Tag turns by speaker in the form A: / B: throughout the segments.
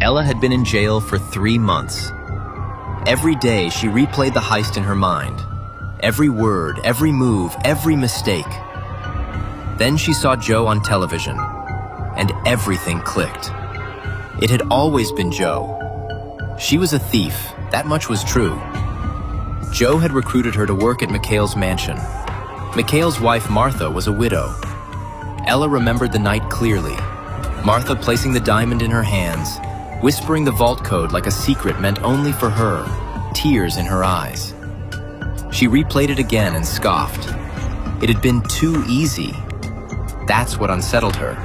A: Ella had been in jail for 3 months. Every day, she replayed the heist in her mind. Every word, every move, every mistake. Then she saw Joe on television, and everything clicked. It had always been Joe. She was a thief, that much was true. Joe had recruited her to work at McHale's mansion. McHale's wife, Martha, was a widow. Ella remembered the night clearly. Martha placing the diamond in her hands, whispering the vault code like a secret meant only for her, tears in her eyes. She replayed it again and scoffed. It had been too easy. That's what unsettled her.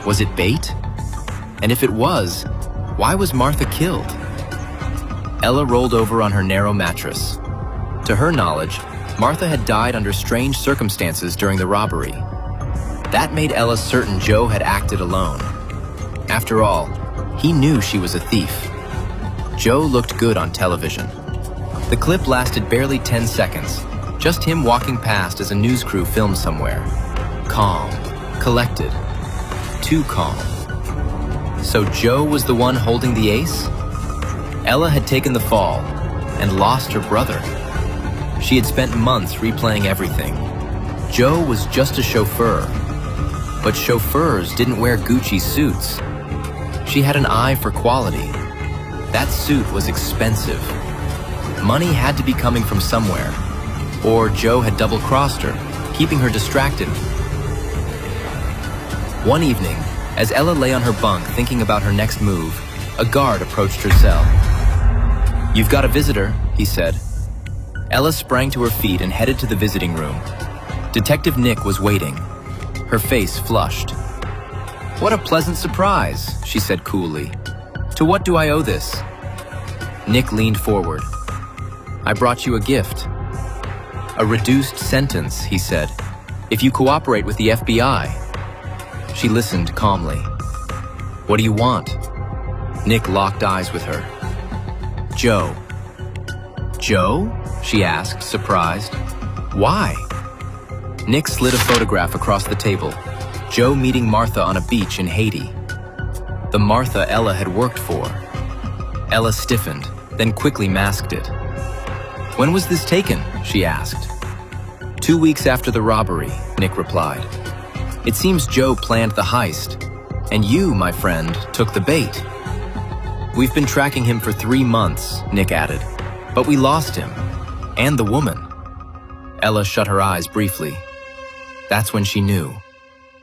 A: Was it bait? And if it was, why was Martha killed? Ella rolled over on her narrow mattress. To her knowledge, Martha had died under strange circumstances during the robbery. That made Ella certain Joe had acted alone. After all, he knew she was a thief. Joe looked good on television. The clip lasted barely 10 seconds, just him walking past as a news crew filmed somewhere. Calm, collected, too calm. So Joe was the one holding the ace? Ella had taken the fall and lost her brother. She had spent months replaying everything. Joe was just a chauffeur. But chauffeurs didn't wear Gucci suits. She had an eye for quality. That suit was expensive. Money had to be coming from somewhere. Or Joe had double-crossed her, keeping her distracted. One evening, as Ella lay on her bunk thinking about her next move, a guard approached her cell. "You've got a visitor," he said. Ella sprang to her feet and headed to the visiting room. Detective Nick was waiting, her face flushed. "What a pleasant surprise," she said coolly. "To what do I owe this?" Nick leaned forward. "I brought you a gift." "A reduced sentence," he said, "if you cooperate with the FBI." She listened calmly. "What do you want?" Nick locked eyes with her. "Joe." "Joe?" she asked, surprised. "Why?" Nick slid a photograph across the table. Joe meeting Martha on a beach in Haiti. The Martha Ella had worked for. Ella stiffened, then quickly masked it. "When was this taken?" she asked. 2 weeks after the robbery, Nick replied. "It seems Joe planned the heist, and you, my friend, took the bait." "We've been tracking him for 3 months, Nick added, "but we lost him, and the woman." Ella shut her eyes briefly. That's when she knew.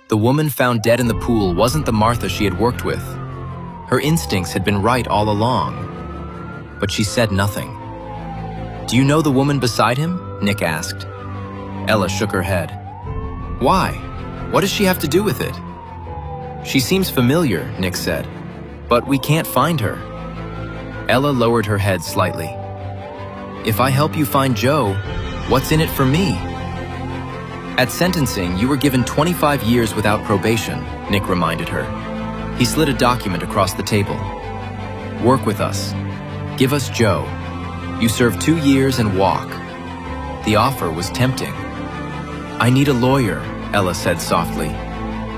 A: The woman found dead in the pool wasn't the Martha she had worked with. Her instincts had been right all along. But she said nothing. "Do you know the woman beside him?" Nick asked. Ella shook her head. "Why? What does she have to do with it?" "She seems familiar," Nick said, "but we can't find her." Ella lowered her head slightly. "If I help you find Joe, what's in it for me?" "At sentencing, you were given 25 years without probation," Nick reminded her. He slid a document across the table. "Work with us. Give us Joe. You serve 2 years and walk." The offer was tempting. "I need a lawyer," Ella said softly.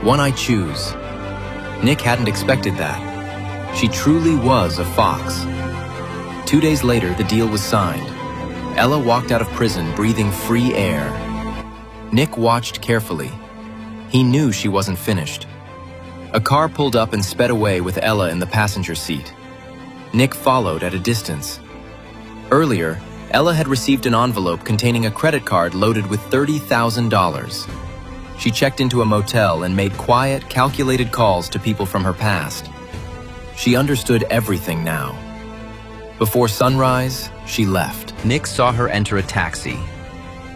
A: "One I choose." Nick hadn't expected that. She truly was a fox. 2 days later, the deal was signed. Ella walked out of prison breathing free air. Nick watched carefully. He knew she wasn't finished. A car pulled up and sped away with Ella in the passenger seat. Nick followed at a distance. Earlier, Ella had received an envelope containing a credit card loaded with $30,000. She checked into a motel and made quiet, calculated calls to people from her past. She understood everything now. Before sunrise, she left. Nick saw her enter a taxi.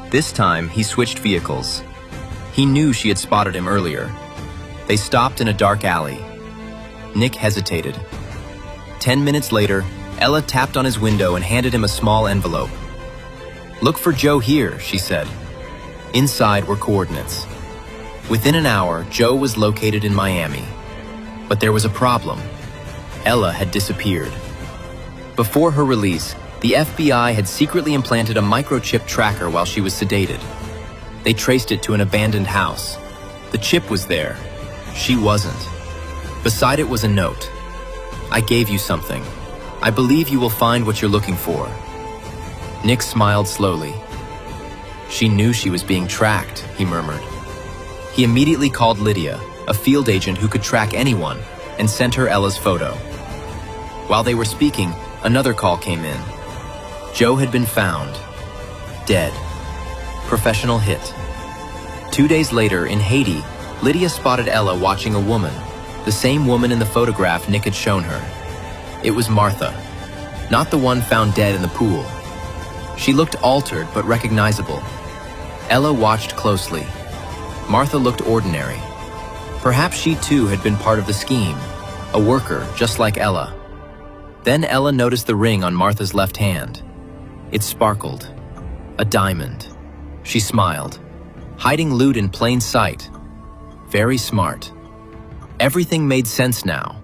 A: This time, he switched vehicles. He knew she had spotted him earlier. They stopped in a dark alley. Nick hesitated. 10 minutes later, Ella tapped on his window and handed him a small envelope. "Look for Joe here," she said. Inside were coordinates. Within an hour, Joe was located in Miami. But there was a problem. Ella had disappeared. Before her release, the FBI had secretly implanted a microchip tracker while she was sedated. They traced it to an abandoned house. The chip was there. She wasn't. Beside it was a note. I gave you something. I believe you will find what you're looking for." Nick smiled slowly. "She knew she was being tracked," he murmured. He immediately called Lydia, a field agent who could track anyone, and sent her Ella's photo. While they were speaking, another call came in. Joe had been found, dead. Professional hit. 2 days later, in Haiti, Lydia spotted Ella watching a woman, the same woman in the photograph Nick had shown her. It was Martha, not the one found dead in the pool. She looked altered but recognizable. Ella watched closely. Martha looked ordinary. Perhaps she too had been part of the scheme, a worker just like Ella. Then Ella noticed the ring on Martha's left hand. It sparkled. A diamond. She smiled, hiding loot in plain sight. Very smart. Everything made sense now.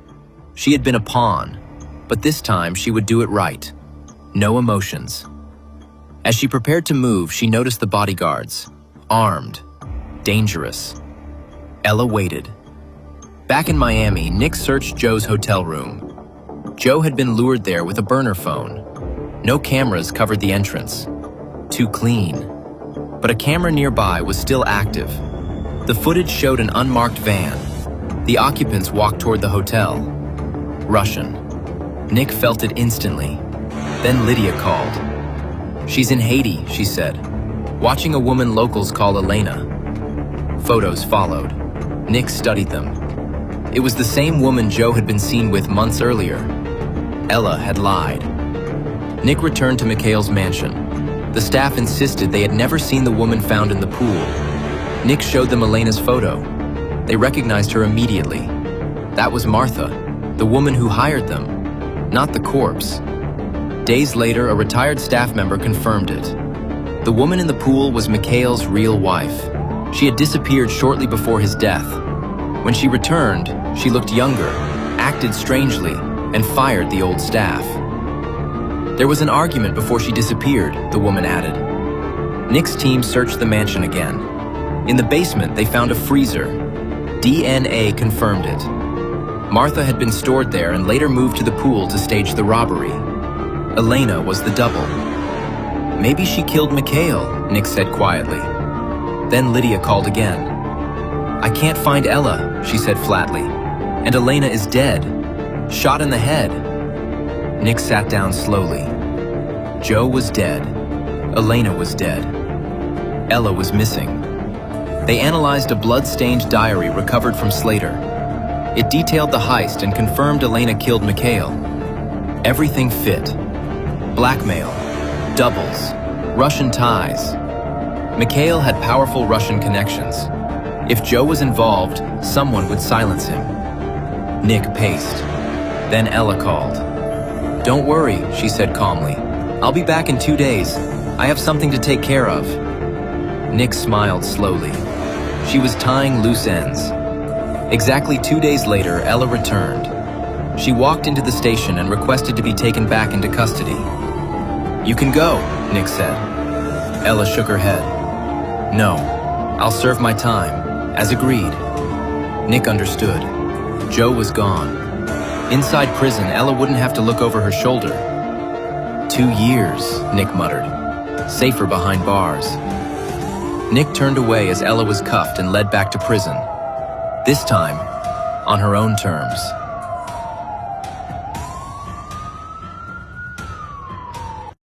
A: She had been a pawn, but this time she would do it right. No emotions. As she prepared to move, she noticed the bodyguards, armed, dangerous. Ella waited. Back in Miami, Nick searched Joe's hotel room. Joe had been lured there with a burner phone. No cameras covered the entrance. Too clean. But a camera nearby was still active. The footage showed an unmarked van. The occupants walked toward the hotel. Russian. Nick felt it instantly. Then Lydia called. "She's in Haiti," she said, watching a woman locals call Elena. Photos followed. Nick studied them. It was the same woman Joe had been seen with months earlier. Ella had lied. Nick returned to Mikhail's mansion. The staff insisted they had never seen the woman found in the pool. Nick showed them Elena's photo. They recognized her immediately. That was Martha, the woman who hired them, not the corpse. Days later, a retired staff member confirmed it. The woman in the pool was Mikhail's real wife. She had disappeared shortly before his death. When she returned, she looked younger, acted strangely, and fired the old staff. There was an argument before she disappeared, the woman added. Nick's team searched the mansion again. In the basement, they found a freezer. DNA confirmed it. Martha had been stored there and later moved to the pool to stage the robbery. Elena was the double. "Maybe she killed Mikhail," Nick said quietly. Then Lydia called again. "I can't find Ella," she said flatly. "And Elena is dead. Shot in the head." Nick sat down slowly. Joe was dead. Elena was dead. Ella was missing. They analyzed a blood-stained diary recovered from Slater. It detailed the heist and confirmed Elena killed Mikhail. Everything fit. Blackmail, doubles, Russian ties. Mikhail had powerful Russian connections. If Joe was involved, someone would silence him. Nick paced. Then Ella called. "Don't worry," she said calmly. "I'll be back in 2 days. I have something to take care of." Nick smiled slowly. She was tying loose ends. Exactly 2 days later, Ella returned. She walked into the station and requested to be taken back into custody. "You can go," Nick said. Ella shook her head. "No, I'll serve my time, as agreed." Nick understood. Joe was gone. Inside prison, Ella wouldn't have to look over her shoulder. 2 years, Nick muttered. Safer behind bars. Nick turned away as Ella was cuffed and led back to prison. This time, on her own terms.